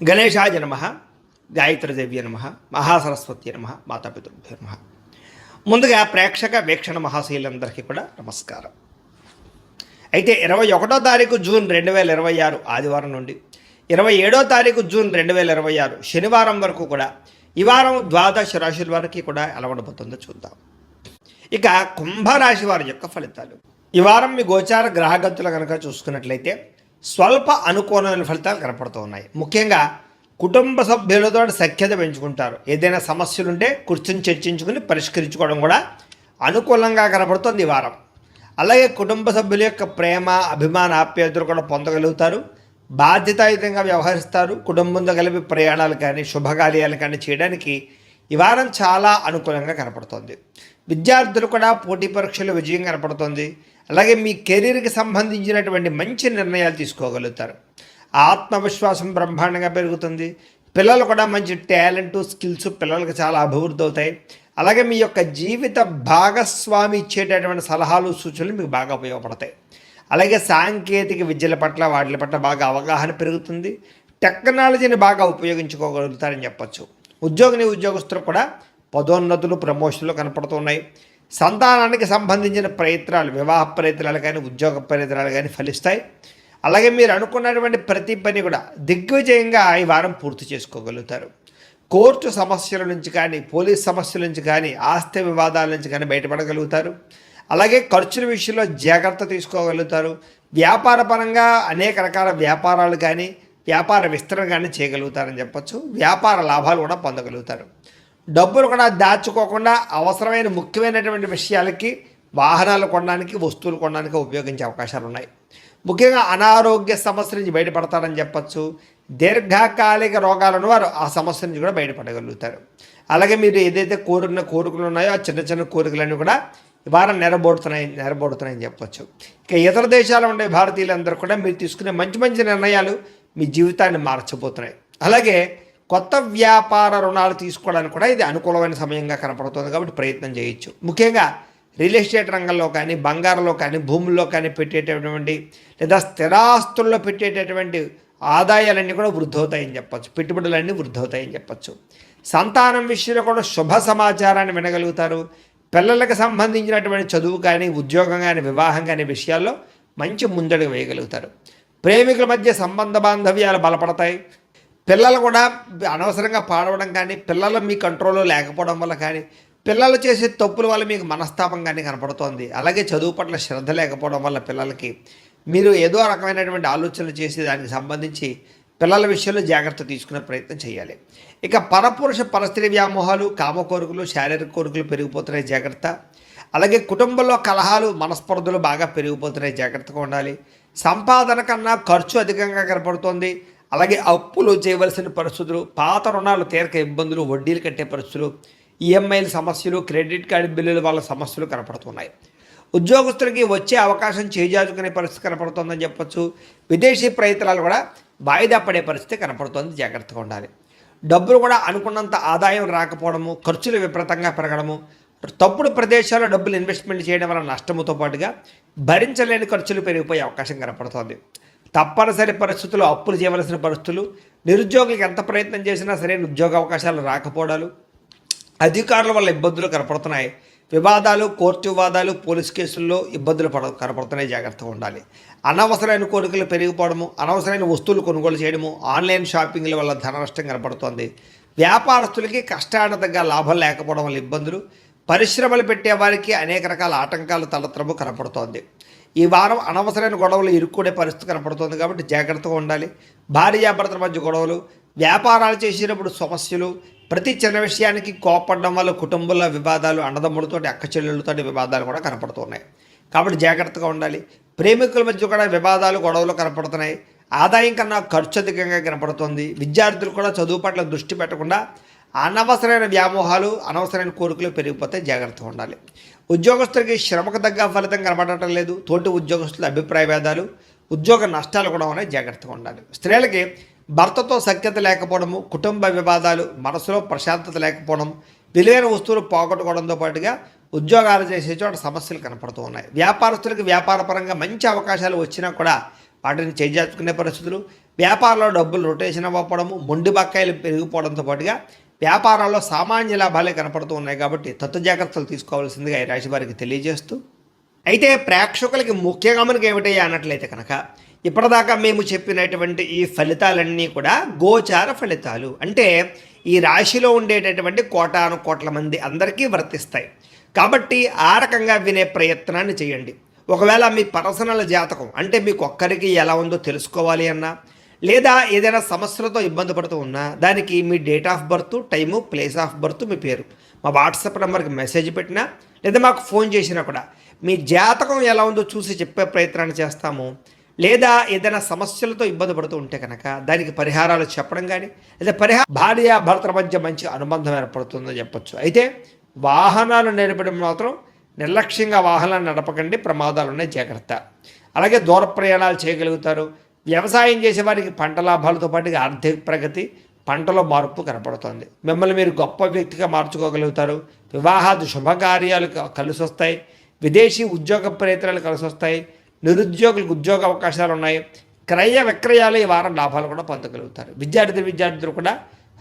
గణేశాయ నమ, గాయత్రీదేవ్య నమ, మహాసరస్వతి నమ, మాతాపితృభ్యో నమ. ముందుగా ప్రేక్షక వీక్షణ మహాశీలందరికీ కూడా నమస్కారం. అయితే 21వ తారీఖు జూన్ 2026 ఆదివారం నుండి 27వ తారీఖు జూన్ 2026 శనివారం వరకు కూడా ఈ వారం ద్వాదశ రాశుల వారికి కూడా ఎలా ఉండబోతుందో చూద్దాం. ఇక కుంభరాశి వారి యొక్క ఫలితాలు. ఈ వారం మీ గోచార గ్రహగతులు కనుక చూసుకున్నట్లయితే స్వల్ప అనుకూలమైన ఫలితాలు కనపడుతూ ఉన్నాయి. ముఖ్యంగా కుటుంబ సభ్యులతో సఖ్యత పెంచుకుంటారు. ఏదైనా సమస్యలుంటే కూర్చొని చర్చించుకుని పరిష్కరించుకోవడం కూడా అనుకూలంగా కనపడుతుంది ఈ వారం. అలాగే కుటుంబ సభ్యుల యొక్క ప్రేమ, అభిమాన, ఆప్యాయతలు కూడా పొందగలుగుతారు. బాధ్యతాయుతంగా వ్యవహరిస్తారు. కుటుంబంతో కలిపి ప్రయాణాలు కానీ శుభకార్యాలు కానీ చేయడానికి ఈ వారం చాలా అనుకూలంగా కనపడుతుంది. విద్యార్థులు కూడా పోటీ పరీక్షలు విజయం కనపడుతుంది. అలాగే మీ కెరీర్కి సంబంధించినటువంటి మంచి నిర్ణయాలు తీసుకోగలుగుతారు. ఆత్మవిశ్వాసం బ్రహ్మాండంగా పెరుగుతుంది. పిల్లలు కూడా మంచి టాలెంట్, స్కిల్స్ పిల్లలకు చాలా అభివృద్ధి అవుతాయి. అలాగే మీ యొక్క జీవిత భాగస్వామి ఇచ్చేటటువంటి సలహాలు, సూచనలు మీకు బాగా ఉపయోగపడతాయి. అలాగే సాంకేతిక విద్యల పట్ల వాటి పట్ల బాగా అవగాహన పెరుగుతుంది. టెక్నాలజీని బాగా ఉపయోగించుకోగలుగుతారని చెప్పచ్చు. ఉద్యోగస్తులు కూడా పదోన్నతులు, ప్రమోషన్లు కనపడుతున్నాయి. సంతానానికి సంబంధించిన ప్రయత్నాలు, వివాహ ప్రయత్నాలు కానీ ఉద్యోగ ప్రయత్నాలు కానీ ఫలిస్తాయి. అలాగే మీరు అనుకున్నటువంటి ప్రతి పని కూడా దిగ్విజయంగా ఈ వారం పూర్తి చేసుకోగలుగుతారు. కోర్టు సమస్యల నుంచి కానీ, పోలీస్ సమస్యల నుంచి కానీ, ఆస్తి వివాదాల నుంచి కానీ బయటపడగలుగుతారు. అలాగే ఖర్చుల విషయంలో జాగ్రత్త తీసుకోగలుగుతారు. వ్యాపార పరంగా అనేక రకాల వ్యాపారాలు కానీ, వ్యాపార విస్తరణ కానీ చేయగలుగుతారని చెప్పచ్చు. వ్యాపార లాభాలు కూడా పొందగలుగుతారు. డబ్బులు కూడా దాచుకోకుండా అవసరమైన ముఖ్యమైనటువంటి విషయాలకి, వాహనాలు కొనడానికి, వస్తువులు కొనడానికి ఉపయోగించే అవకాశాలు ఉన్నాయి. ముఖ్యంగా అనారోగ్య సమస్య నుంచి బయటపడతారని చెప్పచ్చు. దీర్ఘకాలిక రోగాలు ఉన్నవారు ఆ సమస్య నుంచి కూడా బయటపడగలుగుతారు. అలాగే మీరు ఏదైతే కోరికలు ఉన్నాయో ఆ చిన్న చిన్న కోరికలన్నీ కూడా ఈ వారం నెరబోడుతున్నాయని చెప్పచ్చు. ఇక ఇతర దేశాల్లో ఉండే భారతీయులందరూ కూడా మీరు తీసుకునే మంచి మంచి నిర్ణయాలు మీ జీవితాన్ని మార్చబోతున్నాయి. అలాగే కొత్త వ్యాపార రుణాలు తీసుకోవడానికి కూడా ఇది అనుకూలమైన సమయంగా కనపడుతుంది. కాబట్టి ప్రయత్నం చేయొచ్చు. ముఖ్యంగా రియల్ ఎస్టేట్ రంగంలో కానీ, బంగారంలో కానీ, భూముల్లో కానీ పెట్టేటటువంటి లేదా స్థిరాస్తుల్లో పెట్టేటటువంటి ఆదాయాలన్నీ కూడా వృద్ధి అవుతాయని చెప్పచ్చు. పెట్టుబడులన్నీ వృద్ధి అవుతాయని చెప్పచ్చు. సంతానం విషయంలో కూడా శుభ సమాచారాన్ని వినగలుగుతారు. పిల్లలకు సంబంధించినటువంటి చదువు కానీ, ఉద్యోగం కానీ, వివాహం కానీ విషయాల్లో మంచి ముందడుగు వేయగలుగుతారు. ప్రేమికుల మధ్య సంబంధ బాంధవ్యాలు బలపడతాయి. పిల్లలు కూడా అనవసరంగా పాడవడం కానీ, పిల్లలు మీ కంట్రోల్లో లేకపోవడం వల్ల కానీ, పిల్లలు చేసే తప్పుల వల్ల మీకు మనస్తాపం కానీ కనపడుతోంది. అలాగే చదువు పట్ల శ్రద్ధ లేకపోవడం వల్ల పిల్లలకి మీరు ఏదో రకమైనటువంటి ఆలోచనలు చేసి దానికి సంబంధించి పిల్లల విషయంలో జాగ్రత్త తీసుకునే ప్రయత్నం చేయాలి. ఇక పరపురుష పరిస్థితి వ్యామోహాలు, కామ కోరికలు, శారీరక కోరికలు పెరిగిపోతున్నాయి, జాగ్రత్త. అలాగే కుటుంబంలో కలహాలు, మనస్పర్ధలు బాగా పెరిగిపోతున్నాయి, జాగ్రత్తగా ఉండాలి. సంపాదన కన్నా ఖర్చు అధికంగా కనపడుతోంది. అలాగే అప్పులు చేయవలసిన పరిస్థితులు, పాత రుణాలు తీరక ఇబ్బందులు, వడ్డీలు కట్టే పరిస్థితులు, ఈఎంఐల సమస్యలు, క్రెడిట్ కార్డు బిల్లుల వల్ల సమస్యలు కనపడుతున్నాయి. ఉద్యోగస్తులకి వచ్చే అవకాశం చేజాచుకునే పరిస్థితి కనపడుతుందని చెప్పచ్చు. విదేశీ ప్రయత్నాలు కూడా వాయిదా పడే పరిస్థితి కనపడుతుంది, జాగ్రత్తగా ఉండాలి. డబ్బులు కూడా అనుకున్నంత ఆదాయం రాకపోవడము, ఖర్చులు విపరీతంగా పెరగడము, తప్పుడు ప్రదేశాల్లో డబ్బులు ఇన్వెస్ట్మెంట్ చేయడం వల్ల నష్టముతో పాటుగా భరించలేని ఖర్చులు పెరిగిపోయే అవకాశం కనపడుతోంది. తప్పనిసరి పరిస్థితుల్లో అప్పులు చేయవలసిన పరిస్థితులు, నిరుద్యోగులకు ఎంత ప్రయత్నం చేసినా సరైన ఉద్యోగ అవకాశాలు రాకపోవడాలు, అధికారుల వల్ల ఇబ్బందులు కనపడుతున్నాయి. వివాదాలు, కోర్టు వివాదాలు, పోలీస్ కేసుల్లో ఇబ్బందులు కనపడుతున్నాయి, జాగ్రత్తగా ఉండాలి. అనవసరమైన కోరికలు పెరిగిపోవడము, అనవసరమైన వస్తువులు కొనుగోలు చేయడము, ఆన్లైన్ షాపింగ్ల వల్ల ధన నష్టం కనపడుతోంది. వ్యాపారస్తులకి కష్టానికి తగ్గ లాభం లేకపోవడం వల్ల ఇబ్బందులు, పరిశ్రమలు పెట్టే వారికి అనేక రకాల ఆటంకాలు తలెత్తడము కనపడుతోంది. ఈ వారం అనవసరమైన గొడవలు ఇరుక్కునే పరిస్థితి కనపడుతుంది, కాబట్టి జాగ్రత్తగా ఉండాలి. భార్యాభర్తల మధ్య గొడవలు, వ్యాపారాలు చేసేటప్పుడు సమస్యలు, ప్రతి చిన్న విషయానికి కోపడడం వల్ల కుటుంబంలో వివాదాలు, అన్నదమ్ములతో, అక్క చెల్లెళ్ళతో వివాదాలు కూడా కనపడుతున్నాయి, కాబట్టి జాగ్రత్తగా ఉండాలి. ప్రేమికుల మధ్య కూడా వివాదాలు, గొడవలు కనపడుతున్నాయి. ఆదాయం కన్నా ఖర్చు అధికంగా కనపడుతుంది. విద్యార్థులు కూడా చదువు పట్ల దృష్టి పెట్టకుండా అనవసరమైన వ్యామోహాలు, అనవసరమైన కోరికలు పెరిగిపోతే జాగ్రత్తగా ఉండాలి. ఉద్యోగస్తులకి శ్రమకు తగ్గ ఫలితం కనపడటం లేదు. తోటి ఉద్యోగస్తుల అభిప్రాయ భేదాలు, ఉద్యోగ నష్టాలు కూడా ఉన్నాయి, జాగ్రత్తగా ఉండాలి. స్త్రీలకి భర్తతో సఖ్యత లేకపోవడము, కుటుంబ వివాదాలు, మనసులో ప్రశాంతత లేకపోవడం, విలువైన వస్తువులు పోగొట్టుకోవడంతో పాటుగా ఉద్యోగాలు చేసే చోట సమస్యలు కనపడుతూ ఉన్నాయి. వ్యాపారస్తులకు వ్యాపారపరంగా మంచి అవకాశాలు వచ్చినా కూడా వాటిని చేజార్చుకునే పరిస్థితులు, వ్యాపారంలో డబ్బులు రొటేషన్ అవ్వకపోవడము, మొండి బకాయిలు పెరిగిపోవడంతో పాటుగా వ్యాపారాల్లో సామాన్య లాభాలే కనపడుతూ ఉన్నాయి. కాబట్టి తత్వ జాగ్రత్తలు తీసుకోవాల్సిందిగా ఈ రాశి వారికి తెలియజేస్తూ, అయితే ప్రేక్షకులకి ముఖ్యంగా మనకి ఏమిటయ్యా అన్నట్లయితే కనుక ఇప్పటిదాకా మేము చెప్పినటువంటి ఈ ఫలితాలన్నీ కూడా గోచార ఫలితాలు, అంటే ఈ రాశిలో ఉండేటటువంటి కోటాను కోట్ల మంది అందరికీ వర్తిస్తాయి. కాబట్టి ఆ రకంగా వినే ప్రయత్నాన్ని చేయండి. ఒకవేళ మీ పర్సనల్ జాతకం అంటే మీకు ఒక్కరికి ఎలా ఉందో తెలుసుకోవాలి అన్నా, లేదా ఏదైనా సమస్యలతో ఇబ్బంది పడుతూ ఉన్నా దానికి మీ date of birth, time, place of birth, మీ పేరు మా వాట్సాప్ నెంబర్కి మెసేజ్ పెట్టినా లేదా మాకు ఫోన్ చేసినా కూడా మీ జాతకం ఎలా ఉందో చూసి చెప్పే ప్రయత్నాన్ని చేస్తాము. లేదా ఏదైనా సమస్యలతో ఇబ్బంది పడుతూ ఉంటే కనుక దానికి పరిహారాలు చెప్పడం కానీ, లేదా భార్య భర్తల మధ్య మంచి అనుబంధం ఏర్పడుతుందని చెప్పొచ్చు. అయితే వాహనాలు నడపడం మాత్రం నిర్లక్ష్యంగా వాహనాలు నడపకండి, ప్రమాదాలు ఉన్నాయి, జాగ్రత్త. అలాగే దూర ప్రయాణాలు చేయగలుగుతారు. వ్యవసాయం చేసే వారికి పంట లాభాలతో పాటుగా ఆర్థిక ప్రగతి, పంటలో మార్పు కనపడుతుంది. మిమ్మల్ని మీరు గొప్ప వ్యక్తిగా మార్చుకోగలుగుతారు. వివాహాది శుభకార్యాలు కలిసి వస్తాయి. విదేశీ ఉద్యోగ ప్రయత్నాలు కలిసి వస్తాయి. నిరుద్యోగులకు ఉద్యోగ అవకాశాలు ఉన్నాయి. క్రయ విక్రయాలు ఈ వారం లాభాలు కూడా పొందగలుగుతారు. విద్యార్థులు కూడా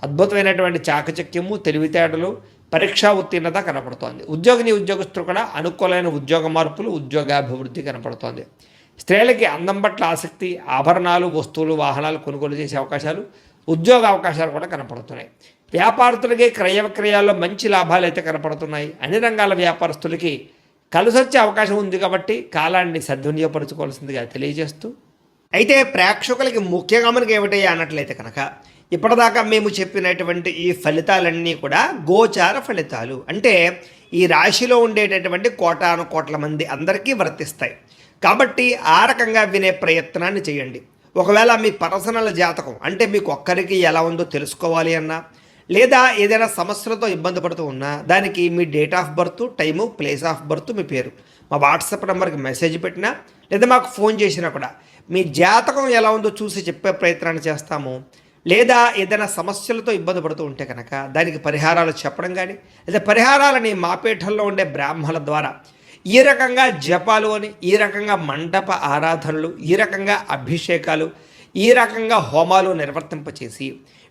అద్భుతమైనటువంటి చాకచక్యము, తెలివితేటలు, పరీక్షా ఉత్తీర్ణత కనపడుతోంది. ఉద్యోగస్తులు కూడా అనుకూలమైన ఉద్యోగ మార్పులు, ఉద్యోగాభివృద్ధి కనపడుతోంది. స్త్రీలకి అందం పట్ల ఆసక్తి, ఆభరణాలు, వస్తువులు, వాహనాలు కొనుగోలు చేసే అవకాశాలు, ఉద్యోగ అవకాశాలు కూడా కనపడుతున్నాయి. వ్యాపారస్తులకి క్రయ విక్రయాల్లో మంచి లాభాలు అయితే కనపడుతున్నాయి. అన్ని రంగాల వ్యాపారస్తులకి కలిసొచ్చే అవకాశం ఉంది. కాబట్టి కాలాన్ని సద్వినియోగపరచుకోవాల్సిందిగా తెలియజేస్తూ, అయితే ప్రేక్షకులకి ముఖ్యంగా మనకి ఏమిటయ్యా అన్నట్లయితే కనుక ఇప్పటిదాకా మేము చెప్పినటువంటి ఈ ఫలితాలన్నీ కూడా గోచార ఫలితాలు, అంటే ఈ రాశిలో ఉండేటటువంటి కోటాను కోట్ల మంది అందరికీ వర్తిస్తాయి. కాబట్టి ఆ రకంగా వినే ప్రయత్నాన్ని చేయండి. ఒకవేళ మీ పర్సనల్ జాతకం అంటే మీకు ఒక్కరికి ఎలా ఉందో తెలుసుకోవాలి అన్నా, లేదా ఏదైనా సమస్యలతో ఇబ్బంది పడుతూ ఉన్నా దానికి మీ date of birth, time, place of birth, మీ పేరు మా వాట్సాప్ నెంబర్కి మెసేజ్ పెట్టినా లేదా మాకు ఫోన్ చేసినా కూడా మీ జాతకం ఎలా ఉందో చూసి చెప్పే ప్రయత్నాన్ని చేస్తాము. లేదా ఏదైనా సమస్యలతో ఇబ్బంది పడుతూ ఉంటే కనుక దానికి పరిహారాలు చెప్పడం కానీ, లేదా పరిహారాలని మా పీఠంలో ఉండే బ్రాహ్మణుల ద్వారా ఈ రకంగా జపాలు అని, ఈ రకంగా మండప ఆరాధనలు, ఈ రకంగా అభిషేకాలు, ఈ రకంగా హోమాలు నిర్వర్తింపచేసి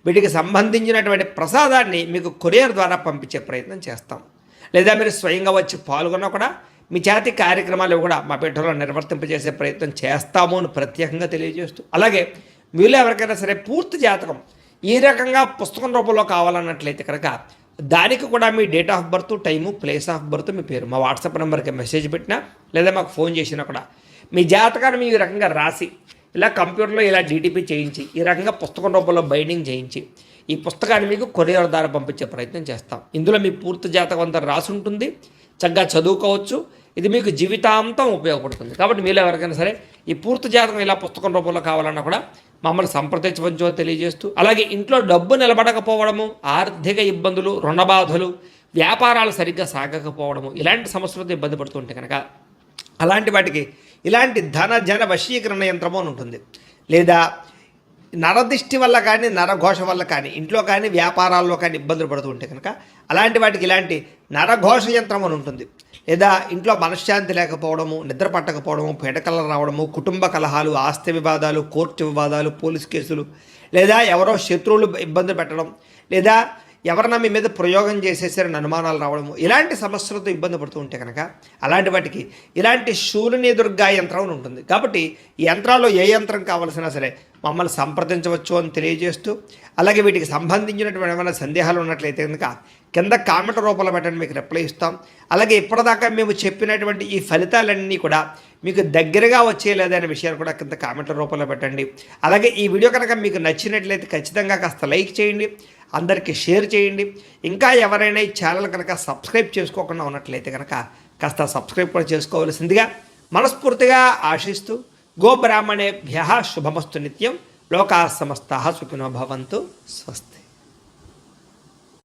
వీటికి సంబంధించినటువంటి ప్రసాదాన్ని మీకు కొరియర్ ద్వారా పంపించే ప్రయత్నం చేస్తాం. లేదా మీరు స్వయంగా వచ్చి పాల్గొన్నా కూడా మీ చేతి కార్యక్రమాలు కూడా మా పీఠంలో నిర్వర్తింపజేసే ప్రయత్నం చేస్తాము అని ప్రత్యేకంగా తెలియజేస్తూ, అలాగే మీలో ఎవరికైనా సరే పూర్తి జాతకం ఈ రకంగా పుస్తకం రూపంలో కావాలన్నట్లయితే కనుక దానికి కూడా మీ date of birth, time, place of birth, మీ పేరు మా వాట్సాప్ నెంబర్కి మెసేజ్ పెట్టినా లేదా మాకు ఫోన్ చేసినా కూడా మీ జాతకాన్ని మీ రకంగా రాసి ఇలా కంప్యూటర్లో ఇలా డీటీపీ చేయించి ఈ రకంగా పుస్తకం రూపంలో బైండింగ్ చేయించి ఈ పుస్తకాన్ని మీకు కొరియర్ ద్వారా పంపించే ప్రయత్నం చేస్తాం. ఇందులో మీ పూర్తి జాతకం అంతా రాసి ఉంటుంది. చక్కగా చదువుకోవచ్చు. ఇది మీకు జీవితాంతం ఉపయోగపడుతుంది. కాబట్టి మీలో ఎవరికైనా సరే ఈ పూర్తి జాతకం ఇలా పుస్తకం రూపంలో కావాలన్నా కూడా మమ్మల్ని సంప్రదించవచ్చో తెలియజేస్తూ, అలాగే ఇంట్లో డబ్బు నిలబడకపోవడము, ఆర్థిక ఇబ్బందులు, రుణబాధలు, వ్యాపారాలు సరిగ్గా సాగకపోవడము, ఇలాంటి సమస్యలతో ఇబ్బంది పడుతుంటే కనుక అలాంటి వాటికి ఇలాంటి జన వశీకరణ యంత్రము అని ఉంటుంది. లేదా నరదిష్టి వల్ల కానీ, నరఘోష వల్ల కానీ, ఇంట్లో కానీ వ్యాపారాల్లో కానీ ఇబ్బందులు పడుతూ ఉంటే కనుక అలాంటి వాటికి ఇలాంటి నరఘోష యంత్రం అని ఉంటుంది. లేదా ఇంట్లో మనశ్శాంతి లేకపోవడము, నిద్ర పట్టకపోవడము, పీడకలలు రావడము, కుటుంబ కలహాలు, ఆస్తి వివాదాలు, కోర్టు వివాదాలు, పోలీస్ కేసులు, లేదా ఎవరో శత్రువులు ఇబ్బంది పెట్టడం, లేదా ఎవరన్నా మీ మీద ప్రయోగం చేసేసారని అనుమానాలు రావడము, ఇలాంటి సమస్యలతో ఇబ్బంది పడుతూ ఉంటే కనుక అలాంటి వాటికి ఇలాంటి శూలిని దుర్గా యంత్రం అని ఉంటుంది. కాబట్టి ఈ యంత్రాల్లో ఏ యంత్రం కావాల్సినా సరే మమ్మల్ని సంప్రదించవచ్చు అని తెలియజేస్తూ, అలాగే వీటికి సంబంధించినటువంటి ఏమైనా సందేహాలు ఉన్నట్లయితే కనుక కింద కామెంట్ రూపంలో పెట్టండి, మీకు రిప్లై ఇస్తాం. అలాగే ఇప్పటిదాకా మేము చెప్పినటువంటి ఈ ఫలితాలన్నీ కూడా మీకు దగ్గరగా వచ్చేలేదనే విషయాలు కూడా కింద కామెంట్ల రూపంలో పెట్టండి. అలాగే ఈ వీడియో కనుక మీకు నచ్చినట్లయితే ఖచ్చితంగా కాస్త లైక్ చేయండి, అందరికీ షేర్ చేయండి. ఇంకా ఎవరైనా ఈ ఛానల్ కనుక సబ్స్క్రైబ్ చేసుకోకుండా ఉన్నట్లయితే కనుక కాస్త సబ్స్క్రైబ్ కూడా చేసుకోవాల్సిందిగా మనస్ఫూర్తిగా ఆశిస్తూ, గోబ్రాహ్మణేభ్యః శుభమస్తు నిత్యం, లోకాः సమస్తాः సుఖినో భవంతు, స్వస్తి.